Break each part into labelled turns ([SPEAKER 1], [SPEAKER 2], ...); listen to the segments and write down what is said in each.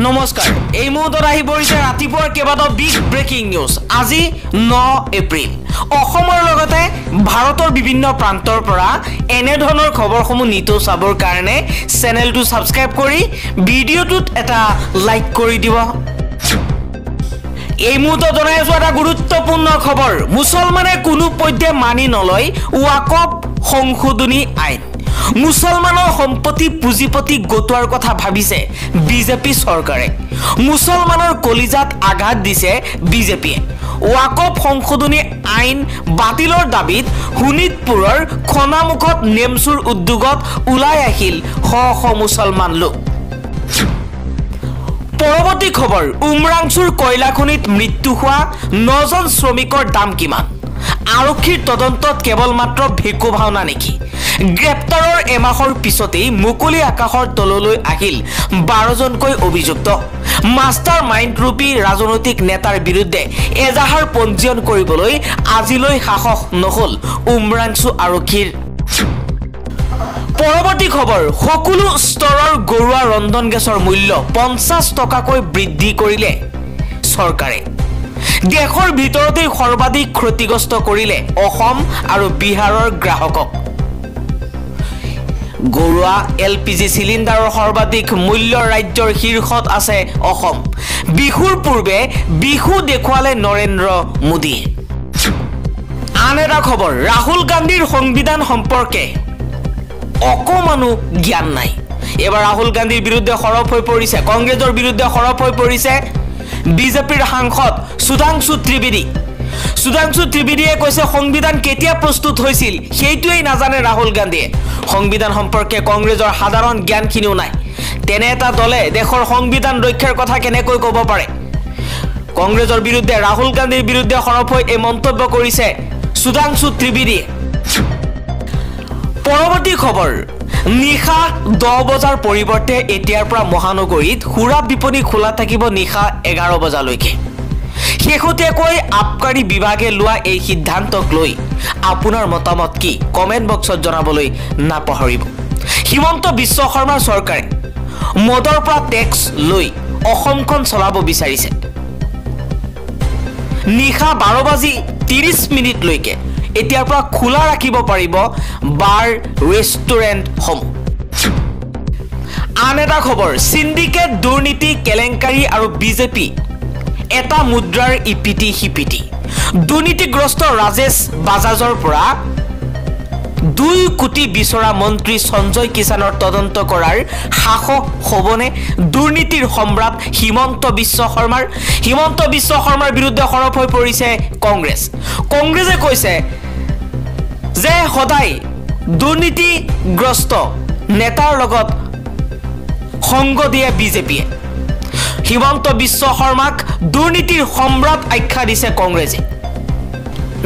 [SPEAKER 1] নমস্কাৰ এই মুহূৰ্তত আহি পৰিছে ৰাতিপুৱাৰ কেইবাটাও বিগ ব্ৰেকিং নিউজ আজি 9 এপ্ৰিল অসমৰ লগতে ভাৰতৰ বিভিন্ন প্ৰান্তৰ পৰা এনে ধৰণৰ খবৰসমূহ নিতৌ চাবৰ কাৰণে চেনেলটো সাবস্ক্ৰাইব কৰি ভিডিঅ'টোত এটা লাইক কৰি দিব এই মুহূৰ্তত জনাই আছো এটা গুৰুত্বপূৰ্ণ খবৰ মুছলমানে কোনো পধ্যে মানি নলয় ওয়াকফ সংশোধনী আইন মুছলমানৰ সম্পত্তি পুঁজিপতি গোটোৱাৰ কথা ভাবিছে বিজেপি চৰকাৰে মুছলমানৰ কলিজাত আঘাত দিছে বিজেপিয়ে ওয়াকফ সংশোধনী আইন বাতিলৰ দাবীত শোণিতপুৰৰ খনামুখত নেমচুৰ উদ্যোগত ওলাই আহিল শ মুছলমান লোক পৰৱৰ্তী খবৰ উমৰাংচুৰ কয়লাখনিত মৃত্যু হোৱা 9জন শ্ৰমিকৰ দাম কিমান আৰক্ষীৰ তদন্তত কেৱল মাত্ৰ ভেকু ভাওনা নেকি গ্ৰেপ্তাৰৰ এমাহৰ পিছতেই মুকলি আকাশৰ তললৈ আহিল 12জনকৈ অভিযুক্ত মাষ্টাৰ মাইণ্ড ৰূপী ৰাজনৈতিক নেতাৰ বিৰুদ্ধে এজাহাৰ পঞ্জীয়ন কৰিবলৈ আজিলৈ সাহস নহল উমৰাংচু আৰক্ষীৰ পৰৱৰ্তী খবৰ সকলো স্তৰৰ গৰুৱা ৰন্ধন গেছৰ মূল্য 50 টকাকৈ বৃদ্ধি কৰিলে চৰকাৰে দেশৰ ভিতৰতে সৰ্বাধিক ক্ষতিগ্ৰস্ত কৰিলে অসম আৰু বিহাৰৰ গ্ৰাহকক গৰুৱা এলপিজি সিলিণ্ডাৰৰ সৰ্বাধিক মূল্য ৰাজ্যৰ শীৰ্ষত আছে অসম বিহুৰ পূৰ্বে বিহু দেখুৱালে নৰেন্দ্ৰ মোদী আন এটা খবৰ ৰাহুল গান্ধীৰ সংবিধান সম্পৰ্কে অকমানো জ্ঞান নাই এবাৰ ৰাহুল গান্ধীৰ বিৰুদ্ধে সৰব হৈ পৰিছে কংগ্ৰেছৰ বিৰুদ্ধে সৰব হৈ পৰিছে বিজেপিৰ সাংসদ সুধাংশু ত্ৰিবেদীয়ে কৈছে সংবিধান কেতিয়া প্ৰস্তুত হৈছিল সেইটোৱেই নাজানে ৰাহুল গান্ধীয়ে সংবিধান সম্পৰ্কে কংগ্ৰেছৰ সাধাৰণ জ্ঞানখিনিও নাই তেনে এটা দলে দেশৰ সংবিধান ৰক্ষাৰ কথা কেনেকৈ ক'ব পাৰে কংগ্ৰেছৰ বিৰুদ্ধে ৰাহুল গান্ধীৰ বিৰুদ্ধে সৰব হৈ এই মন্তব্য কৰিছে সুধাংশু ত্ৰিবেদীয়ে পৰৱৰ্তী খবৰ নিশা 10 বজাৰ পৰিৱৰ্তে এতিয়াৰ পৰা মহানগৰীত সুৰা বিপণী খোলা থাকিব নিশা 11 বজালৈকে শেহতীয়াকৈ আবকাৰী বিভাগে লোৱা এই সিদ্ধান্তক লৈ আপোনাৰ মতামত কি কমেন্ট বক্সত জনাবলৈ নাপাহৰিব হিমন্ত বিশ্ব শৰ্মাৰ চৰকাৰে মদৰ পৰা টেক্স লৈ অসমখন চলাব বিচাৰিছে নিশা 12:30 লৈকে এতিয়াৰ পৰা খোলা ৰাখিব পাৰিব বাৰ ৰেষ্টুৰেণ্ট সমূহ আন এটা খবৰ সিন্ডিকেট দুৰ্নীতি কেলেংকাৰী আৰু বিজেপি এটা মুদ্ৰাৰ ইপিটি হিপিটি দুৰ্নীতিগ্ৰস্ত ৰাজেশ বাজাজৰ পৰা 2 কোটি বিচৰা মন্ত্ৰী সঞ্জয় কিষাণৰ তদন্ত কৰাৰ সাহস হ'বনে দুৰ্নীতিৰ সম্ৰাট হিমন্ত বিশ্ব শৰ্মাৰ বিৰুদ্ধে সৰব হৈ পৰিছে কংগ্ৰেছে কৈছে যে সদায় দুৰ্নীতিগ্ৰস্ত নেতাৰ লগত সংগ দিয়ে বিজেপিয়ে হিমন্ত বিশ্ব শৰ্মাক দুৰ্নীতিৰ সম্ৰাট আখ্যা দিছে কংগ্ৰেছে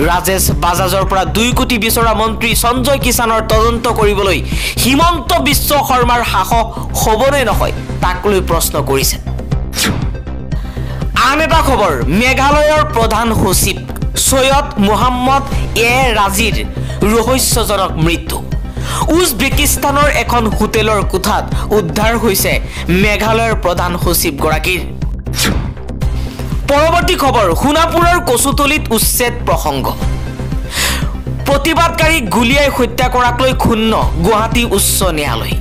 [SPEAKER 1] ৰাজেশ বাজাজৰ পৰা 2 কোটি বিচৰা মন্ত্ৰী সঞ্জয় কিষাণৰ তদন্ত কৰিবলৈ হিমন্ত বিশ্ব শৰ্মাৰ সাহস হ'বনে নহয় তাক লৈ প্ৰশ্ন কৰিছে আন এটা খবৰ মেঘালয়ৰ প্ৰধান সচিব সৈয়দ মোহাম্মদ ৰাজিৰ ৰহস্যজনক মৃত্যু উজবেকিস্তানৰ এখন হোটেলৰ কোঠাত উদ্ধাৰ হৈছে মেঘালয়ৰ প্ৰধান সচিব গৰাকীৰ পৰৱৰ্তী খবৰ সোণাপুৰৰ কচুতলিত উচ্ছেদ প্ৰসংগ প্ৰতিবাদকাৰীক গুলিয়াই হত্যা কৰাক লৈ ক্ষুণ্ণ গুৱাহাটী উচ্চ ন্যায়ালয়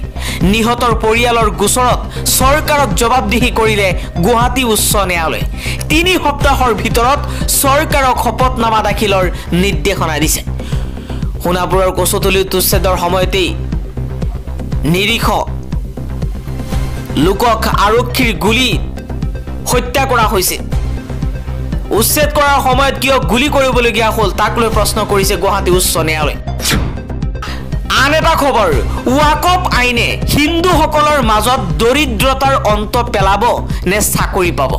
[SPEAKER 1] নিহতৰ পৰিয়ালৰ গোচৰত চৰকাৰক জবাবদিহি কৰিলে গুৱাহাটী উচ্চ ন্যায়ালয় 3 সপ্তাহৰ ভিতৰত চৰকাৰক শপতনামা দাখিলৰ নিৰ্দেশনা দিছে সোণাপুৰৰ কচুতলিত উচ্ছেদৰ সময়তেই নিৰীহ লোকক আৰক্ষীৰ গুলি হত্যা কৰা হৈছে উচ্ছেদ কৰাৰ সময়ত কিয় গুলি কৰিবলগীয়া হ'ল তাক লৈ প্ৰশ্ন কৰিছে গুৱাহাটী উচ্চ ন্যায়ালয় আন এটা খবৰ ওয়াকফ আইনে হিন্দুসকলৰ মাজত দৰিদ্ৰতাৰ অন্ত পেলাব নে চাকৰি পাব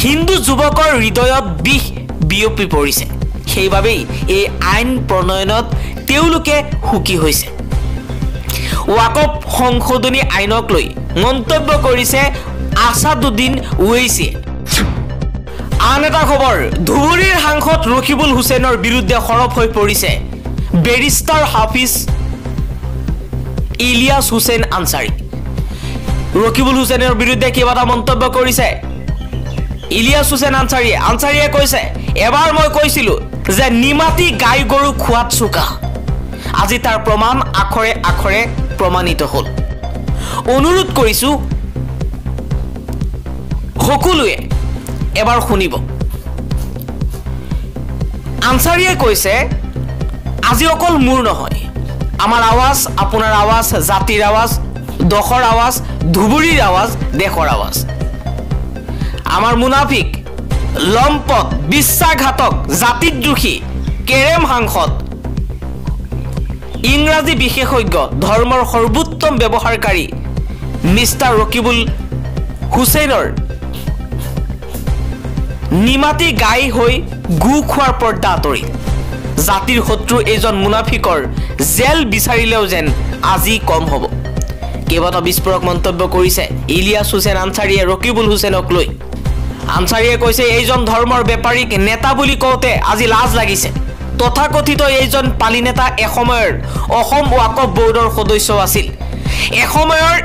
[SPEAKER 1] হিন্দু যুৱকৰ হৃদয়ত বিষ বিয়পি পৰিছে সেইবাবেই এই আইন প্ৰণয়নত তেওঁলোকে সুখী হৈছে ওয়াকফ সংশোধনী আইনক লৈ মন্তব্য কৰিছে আসাদুদ্দিন ওৱেইছি আন এটা খবৰ ধুবুৰীৰ সাংসদ ৰকিবুল হুছেইনৰ বিৰুদ্ধে সৰব হৈ পৰিছে বেৰিষ্টাৰ হাফিজ ইলিয়াছ হুছেইন আনসাৰী ৰকিবুল হুছেইনৰ বিৰুদ্ধে কেইবাটা মন্তব্য কৰিছে ইলিয়াছ হুছেইন আনসাৰীয়ে কৈছে এবাৰ মই কৈছিলো যে নিমাতি গাই গৰু খোৱাত চোকা আজি তাৰ প্ৰমাণ আখৰে আখৰে প্ৰমাণিত হ'ল অনুৰোধ কৰিছো সকলোৱে এবাৰ শুনিব আনসাৰীয়ে কৈছে আজি অকল মোৰ নহয় আমাৰ আৱাজ আপোনাৰ আৱাজ জাতিৰ আৱাজ দখৰ আৱাজ ধুবুৰীৰ আৱাজ দেশৰ আৱাজ আমাৰ মুনাফিক লম্পট বিশ্বাসঘাতক জাতিদ্ৰোহী কেৰেম সাংসদ ইংৰাজী বিশেষজ্ঞ ধৰ্মৰ সৰ্বোত্তম ব্যৱহাৰকাৰী মিষ্টাৰ ৰকিবুল হুছেইনৰ নিমাতি গাই হৈ গু খোৱাৰ পৰ্দা আঁতৰি জাতিৰ শত্ৰু এজন মুনাফিকৰ জেল বিচাৰিলেও যেন আজি কম হ'ব কেইবাটা বিস্ফোৰক মন্তব্য কৰিছে ইলিয়াছ হুছেইন আনসাৰীয়ে ৰকিবুল হুছেইনক লৈ আনসাৰীয়ে কৈছে এইজন ধৰ্মৰ বেপাৰীক নেতা বুলি কওঁতে আজি লাজ লাগিছে তথাকথিত এইজন পালি নেতা এসময়ৰ অসম ওয়াকফ বোৰ্ডৰ সদস্য আছিল এসময়ৰ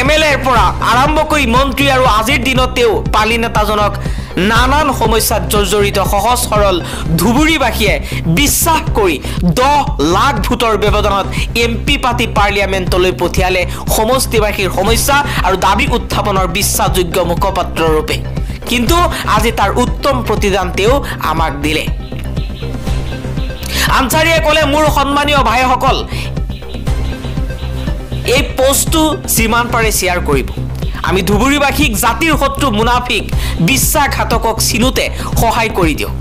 [SPEAKER 1] এমএলএৰ পৰা আৰম্ভ কৰি মন্ত্ৰী আৰু আজিৰ দিনত তেওঁ পালি নেতাজনক নানান সমস্যাত জৰ্জৰিত সহজ সৰল ধুবুৰীবাসীয়ে বিশ্বাস কৰি 10 লাখ ভোটৰ ব্যৱধানত এমপি পাতি পাৰ্লিয়ামেণ্টলৈ পঠিয়ালে সমষ্টিবাসীৰ সমস্যা আৰু দাবী উত্থাপনৰ বিশ্বাসযোগ্য মুখপাত্ৰ ৰূপে কিন্তু আজি তাৰ উত্তম প্ৰতিদান তেওঁ আমাক দিলে আনসাৰীয়ে ক'লে মোৰ সন্মানীয় ভাইসকল এই পোষ্টটো যিমান পাৰে শ্বেয়াৰ কৰিব আমি ধুবুৰীবাসীক জাতিৰ শত্ৰু মুনাফিক বিশ্বাসঘাতকক চিনোতে সহায় কৰি দিওঁ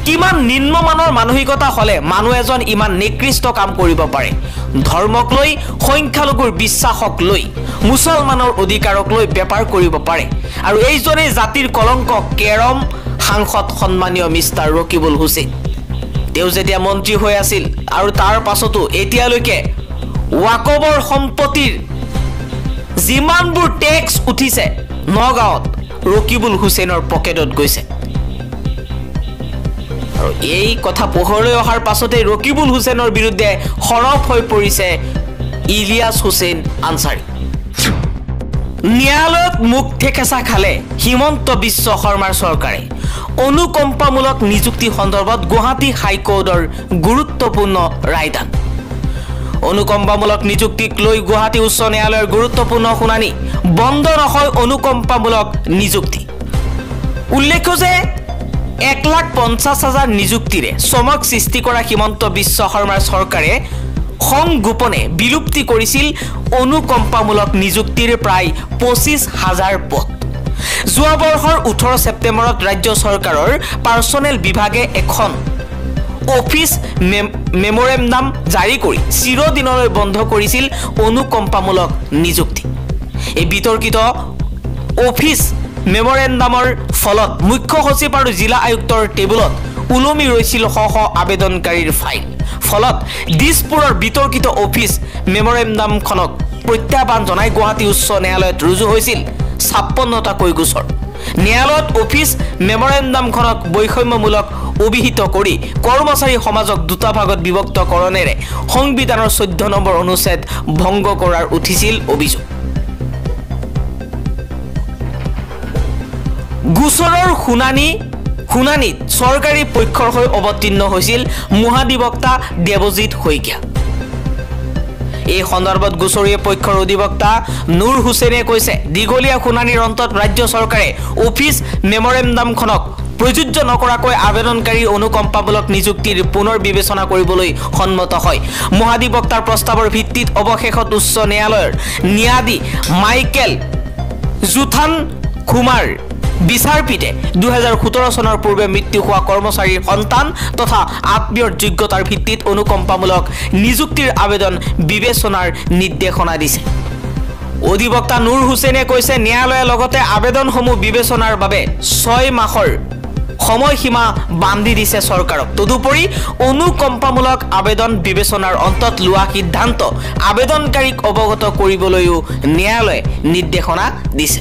[SPEAKER 1] কিমান নিম্নমানৰ মানসিকতা হলে মানুহ এজন ইমান নিকৃষ্ট কাম কৰিব পাৰে ধৰ্মক লৈ সংখ্যালঘুৰ বিশ্বাসক লৈ মুছলমানৰ অধিকাৰক লৈ বেপাৰ কৰিব পাৰে আৰু এইজনে জাতিৰ কলংক কেৰম সাংসদ সন্মানীয় মিষ্টাৰ ৰকিবুল হুছেইন তেওঁ যেতিয়া মন্ত্ৰী হৈ আছিল আৰু তাৰ পাছতো এতিয়ালৈকে ওয়াকফৰ সম্পত্তিৰ যিমানবোৰ টেক্স উঠিছে নগাঁৱত ৰকিবুল হুছেইনৰ পকেটত গৈছে আৰু এই কথা পোহৰলৈ অহাৰ পাছতে ৰকিবুল হুছেইনৰ বিৰুদ্ধে সৰব হৈ পৰিছে ইলিয়াছ হুছেইন আনসাৰী ন্যায়ালয়ত মুখ ঠেকেচা খালে হিমন্ত বিশ্ব শৰ্মাৰ চৰকাৰে অনুকম্পামূলক নিযুক্তি সন্দৰ্ভত গুৱাহাটী হাইকোৰ্টৰ গুৰুত্বপূৰ্ণ ৰায়দান অনুকম্পামূলক নিযুক্তিক লৈ গুৱাহাটী উচ্চ ন্যায়ালয়ৰ গুৰুত্বপূৰ্ণ শুনানি বন্ধ নহয় অনুকম্পামূলক নিযুক্তি উল্লেখ্য যে 1,50,000 নিযুক্তিৰে চমক সৃষ্টি কৰা হিমন্ত বিশ্ব শৰ্মাৰ চৰকাৰে সংগোপনে বিলুপ্তি কৰিছিল অনুকম্পামূলক নিযুক্তিৰ প্ৰায় 25,000 পদ যোৱা বৰ্ষৰ 18 ছেপ্টেম্বৰত ৰাজ্য চৰকাৰৰ পাৰ্চনেল বিভাগে এখন অফিস মেমোৰেণ্ডাম জাৰি কৰি চিৰদিনলৈ বন্ধ কৰিছিল অনুকম্পামূলক নিযুক্তি এই বিতৰ্কিত অফিস মেমোৰেণ্ডামৰ ফলত মুখ্য সচিব আৰু জিলা আয়ুক্তৰ টেবুলত উলমি ৰৈছিল শহ আবেদনকাৰীৰ ফাইল ফলত দিছপুৰৰ বিতৰ্কিত অফিস মেমোৰেণ্ডামখনক প্ৰত্যাহ্বান জনাই গুৱাহাটী উচ্চ ন্যায়ালয়ত ৰুজু হৈছিল 56টা গোচৰ ন্যায়ালয়ত অফিস মেমোৰেণ্ডামখনক বৈষম্যমূলক অভিহিত কৰি কৰ্মচাৰী সমাজক দুটা ভাগত বিভক্ত কৰণেৰে সংবিধানৰ 14 নম্বৰ অনুচ্ছেদ ভংগ কৰাৰ উঠিছিল অভিযোগ গোচৰৰ শুনানিত চৰকাৰী পক্ষৰ হৈ অৱতীৰ্ণ হৈছিল মহাধিবক্তা দেৱজিৎ শইকীয়া এই সন্দৰ্ভত গোচৰীয় পক্ষৰ অধিবক্তা নুৰ হুছেইনে কৈছে দীঘলীয়া শুনানিৰ অন্তত ৰাজ্য চৰকাৰে অফিস মেমোৰেণ্ডামখনক প্ৰযোজ্য নকৰাকৈ আবেদনকাৰী অনুকম্পামূলক নিযুক্তিৰ পুনৰ বিবেচনা কৰিবলৈ সন্মত হয় মহাধিবক্তাৰ প্ৰস্তাৱৰ ভিত্তিত অৱশেষত উচ্চ ন্যায়ালয়ৰ ন্যায়াধী মাইকেল জুথান কুমাৰ বিচাৰপীঠে 2017 চনৰ পূৰ্বে মৃত্যু হোৱা কৰ্মচাৰীৰ সন্তান তথা আত্মীয়ৰ যোগ্যতাৰ ভিত্তিত অনুকম্পামূলক নিযুক্তিৰ আবেদন বিবেচনাৰ নিৰ্দেশনা দিছে অধিবক্তা নুৰ হুছেইনে কৈছে ন্যায়ালয়ে লগতে আবেদনসমূহ বিবেচনাৰ বাবে 6 মাহৰ সময়সীমা বান্ধি দিছে চৰকাৰক তদুপৰি অনুকম্পামূলক আবেদন বিবেচনাৰ অন্তত লোৱা সিদ্ধান্ত আবেদনকাৰীক অৱগত কৰিবলৈও ন্যায়ালয়ে নিৰ্দেশনা দিছে